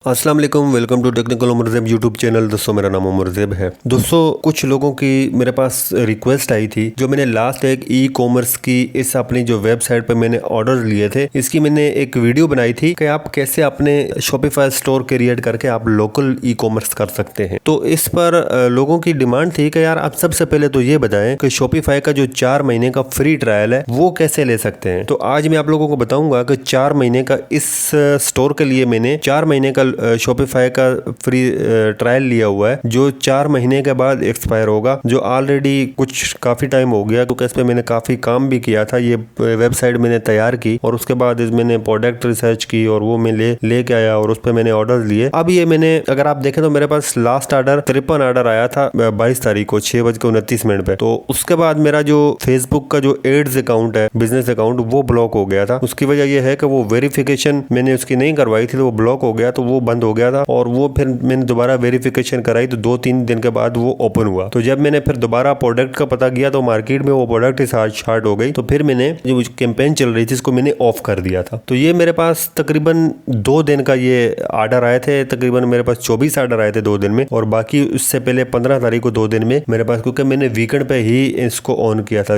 अस्सलाम वालेकुम, welcome to technical Umar Zeb YouTube channel. दोस्तों मेरा नाम उमर ज़ेब है। दोस्तों कुछ लोगों की मेरे पास रिक्वेस्ट आई थी, जो मैंने लास्ट एक ई कॉमर्स की इस अपनी जो वेबसाइट पे मैंने ऑर्डर लिए थे, इसकी मैंने एक वीडियो बनाई थी कि आप कैसे अपने शॉपिफाई स्टोर क्रिएट करके आप लोकल ई कॉमर्स कर सकते हैं। तो इस पर लोगों की डिमांड थी कि यार आप सबसे पहले तो ये बताएं कि शॉपिफाई का जो 4 महीने का फ्री ट्रायल है वो कैसे ले सकते हैं। तो आज मैं आप लोगों को बताऊंगा कि 4 महीने का इस स्टोर के लिए मैंने 4 महीने का शॉपिफाई का फ्री ट्रायल लिया हुआ है, जो 4 महीने के बाद एक्सपायर होगा, जो ऑलरेडी कुछ काफ़ी टाइम हो गया, क्योंकि इस पर मैंने काफ़ी काम भी किया था। ये वेबसाइट मैंने तैयार की और उसके बाद मैंने प्रोडक्ट रिसर्च की और वो मैं लेके आया और उस पर मैंने ऑर्डर लिए। अब ये मैंने अगर आप देखें तो मेरे पास लास्ट ऑर्डर 53 ऑर्डर आया था 22 तारीख को 6:29 पे। तो उसके बाद मेरा जो फेसबुक का जो एड्स अकाउंट है, बिजनेस अकाउंट, वो ब्लॉक हो गया था। उसकी वजह यह है कि वो वेरिफिकेशन मैंने उसकी नहीं करवाई थी, तो वो ब्लॉक हो गया, तो वो बंद हो गया था। और वो फिर मैंने दोबारा वेरिफिकेशन कराई तो 2-3 दिन के बाद वो ओपन हुआ। तो जब मैंने फिर दोबारा प्रोडक्ट का पता किया तो मार्केट में वो प्रोडक्ट शार्ट हो गई। तो फिर मैंने जो कैंपेन चल रही थी इसको मैंने ऑफ कर दिया था। तो ये मेरे पास तकरीबन 2 दिन का ये ऑर्डर आए थे। तकरीबन मेरे पास 24 ऑर्डर आए थे 2 दिन में, और बाकी उससे पहले 15 तारीख को 2 दिन में मेरे पास, क्योंकि मैंने वीकेंड पे ही इसको ऑन किया था।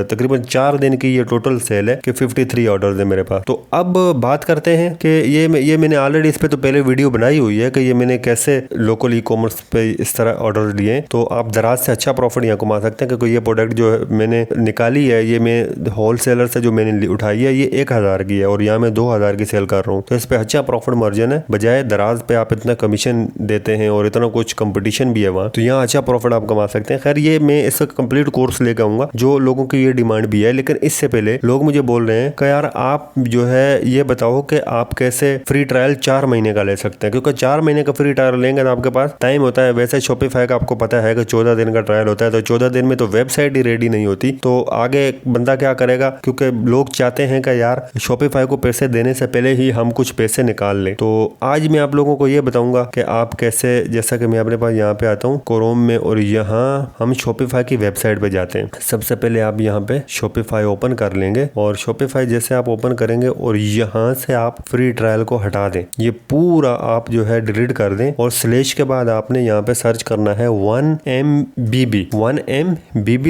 तकरीबन 4 दिन की ये टोटल सेल है कि 53 ऑर्डर है मेरे पास। तो अब बात करते हैं कि ये मैंने ऑलरेडी इस पे तो पहले वीडियो बनाई हुई है कि ये मैंने कैसे लोकल ई कॉमर्स पे इस तरह ऑर्डर लिए। तो आप दराज से अच्छा प्रॉफिट यहाँ कमा सकते हैं, क्योंकि ये प्रोडक्ट जो मैंने निकाली है, ये मैं होल सेलर से जो मैंने उठाई है, ये 1000 की है और यहाँ मैं 2000 की सेल कर रहा हूँ। तो इस पे अच्छा प्रॉफिट मार्जिन है, बजाय दराज पे आप इतना कमीशन देते हैं और इतना कुछ कंपटीशन भी है वहाँ, तो यहाँ अच्छा प्रॉफिट आप कमा सकते हैं। खैर ये मैं इसका कंप्लीट कोर्स लेकर आऊंगा, जो लोगों की ये डिमांड भी है। लेकिन इससे पहले लोग मुझे बोल रहे हैं कि यार आप जो है ये बताओ कि आप कैसे फ्री ट्रायल 4 महीने का ले सकते हैं, क्योंकि 4 महीने का फ्री ट्रायल लेंगे तो आपके पास टाइम होता है। वैसे शॉपिफाई का आपको पता है कि 14 दिन का ट्रायल होता है, तो 14 दिन में तो वेबसाइट ही रेडी नहीं होती। तो आगे बंदा क्या करेगा, क्योंकि लोग चाहते हैं कि यार शॉपिफाई को पैसे देने से पहले ही हम कुछ पैसे निकाल लें। तो आज मैं आप लोगों को ये बताऊंगा कि आप कैसे, जैसा कि मैं अपने पास यहाँ पे आता हूँ क्रोम में, और यहाँ हम शॉपिफाई की वेबसाइट पे जाते हैं। सबसे पहले आप यहाँ पे शॉपिफाई ओपन कर लेंगे, और शॉपिफाई जैसे आप ओपन करेंगे और यहाँ से आप फ्री ट्रायल को हटा दें, ये पूरा आप जो है डिलीट कर दें, और स्लैश के बाद आपने यहाँ पे सर्च करना है 1MBB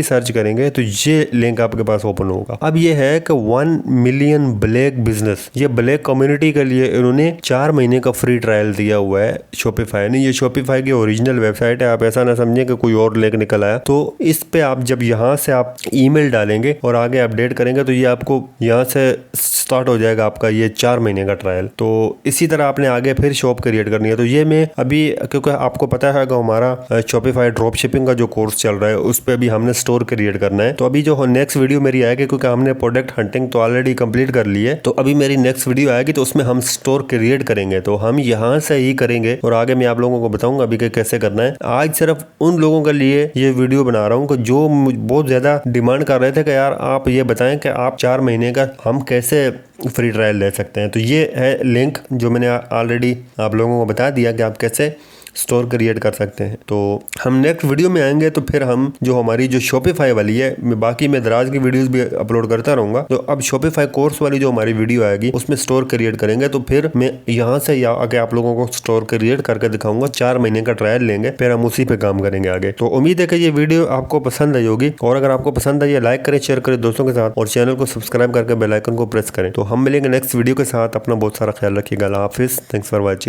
सर्च करेंगे तो ये लिंक आपके पास ओपन होगा। अब ये है कि 1 मिलियन ब्लैक बिजनेस, ये ब्लैक कम्युनिटी के लिए इन्होंने 4 महीने का फ्री ट्रायल दिया हुआ है शॉपिफाई ने। ये शॉपिफाई की ओरिजिनल वेबसाइट है, आप ऐसा ना समझें कि कोई और लिंक निकल आया। तो इस पे आप जब यहाँ से आप ईमेल डालेंगे और आगे अपडेट करेंगे तो ये आपको यहाँ से स्टार्ट हो जाएगा आपका ये 4 महीने का ट्रायल। तो इसी तरह आपने आगे फिर शॉप क्रिएट करनी है। तो ये मैं अभी, क्योंकि आपको पता है कि हमारा शॉपिफाई ड्रॉप शिपिंग का जो कोर्स चल रहा है उस पर अभी हमने स्टोर क्रिएट करना है। तो अभी जो नेक्स्ट वीडियो मेरी आएगी, क्योंकि हमने प्रोडक्ट हंटिंग तो ऑलरेडी कंप्लीट कर ली है, तो अभी मेरी नेक्स्ट वीडियो आएगी तो उसमें हम स्टोर क्रिएट करेंगे। तो हम यहाँ से ही करेंगे और आगे मैं आप लोगों को बताऊंगा अभी कि कैसे करना है। आज सिर्फ उन लोगों के लिए ये वीडियो बना रहा हूँ कि जो बहुत ज्यादा डिमांड कर रहे थे कि यार आप ये बताएं कि आप 4 महीने का हम कैसे फ्री ट्रायल ले सकते हैं। तो ये है लिंक जो मैंने ऑलरेडी आप लोगों को बता दिया कि आप कैसे स्टोर क्रिएट कर सकते हैं। तो हम नेक्स्ट वीडियो में आएंगे तो फिर हम जो हमारी जो शॉपिफाई वाली है, बाकी मैं दराज की वीडियोस भी अपलोड करता रहूंगा। तो अब शॉपिफाई कोर्स वाली जो हमारी वीडियो आएगी उसमें स्टोर क्रिएट करेंगे, तो फिर मैं यहाँ से आके आप लोगों को स्टोर क्रिएट करके दिखाऊंगा। 4 महीने का ट्रायल लेंगे, फिर हम उसी पे काम करेंगे आगे। तो उम्मीद है कि ये वीडियो आपको पसंद आई होगी, और अगर आपको पसंद आई लाइक करें, शेयर करें दोस्तों के साथ, और चैनल को सब्सक्राइब करके बेल आइकन को प्रेस करें। तो हम मिलेंगे नेक्स्ट वीडियो के साथ। अपना बहुत सारा ख्याल रखिएगा। अल्लाह हाफिज। Thanks for watching.